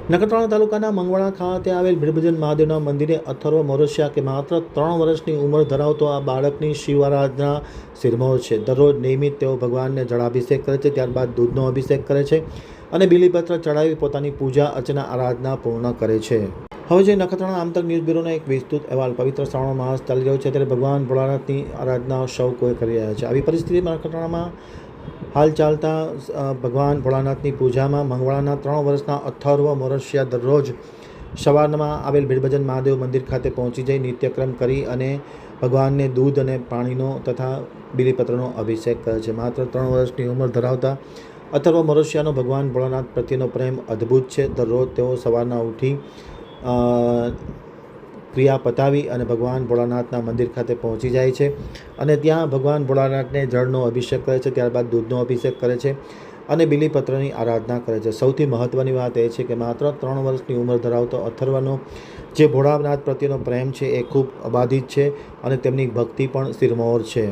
નખત્રાણા તાલુકાના મંગવાણા ખાતે આવેલ ભીડભજન મહાદેવના મંદિરે અથર્વ મોરસિયા કે માત્ર 3 વર્ષની ઉંમર ધરાવતો આ બાળકની શિવ આરાધના સિરમૌર છે। દરરોજ નિયમિત તેઓ ભગવાનને જળાભિષેક કરે છે, ત્યારબાદ દૂધનો અભિષેક કરે છે અને બીલીપત્ર ચડાવી પોતાની પૂજા અર્ચના આરાધના પૂર્ણ કરે છે। હવે જે નખત્રાણા આમતક ન્યૂઝ બ્યુરોનો એક વિસ્તૃત અહેવાલ। પવિત્ર શ્રાવણ માસ ચાલી રહ્યો છે ત્યારે ભગવાન ભોળાનાથની આરાધના સૌ કોઈ કરી રહ્યા છે। આવી પરિસ્થિતિમાં નખત્રાણામાં હાલ ચાલતા ભગવાન ભોળાનાથની પૂજામાં મંગવાણાના 3 વર્ષના અથર્વ મોરસિયા દરરોજ સવારમાં આવેલ ભીડભજન મહાદેવ મંદિર ખાતે પહોંચી જઈ નિત્યક્રમ કરી અને ભગવાનને દૂધ અને પાણીનો તથા બીલીપત્રનો અભિષેક કરે છે। માત્ર 3 વર્ષની ઉંમર ધરાવતા અથર્વ મોરસિયાનો ભગવાન ભોળાનાથ પ્રત્યેનો પ્રેમ અદ્ભુત છે। દરરોજ તેઓ સવારના ઉઠી ક્રિયા પતાવી અને ભગવાન ભોળાનાથના મંદિર ખાતે પહોંચી જાય છે અને ત્યાં ભગવાન ભોળાનાથને જળનો અભિષેક કરે છે, ત્યારબાદ દૂધનો અભિષેક કરે છે અને બીલીપત્રની આરાધના કરે છે। સૌથી મહત્ત્વની વાત એ છે કે માત્ર 3 વર્ષની ઉંમર ધરાવતો અથર્વનો જે ભોળાનાથ પ્રત્યેનો પ્રેમ છે એ ખૂબ અબાધિત છે અને તેમની ભક્તિ પણ સિરમૌર છે।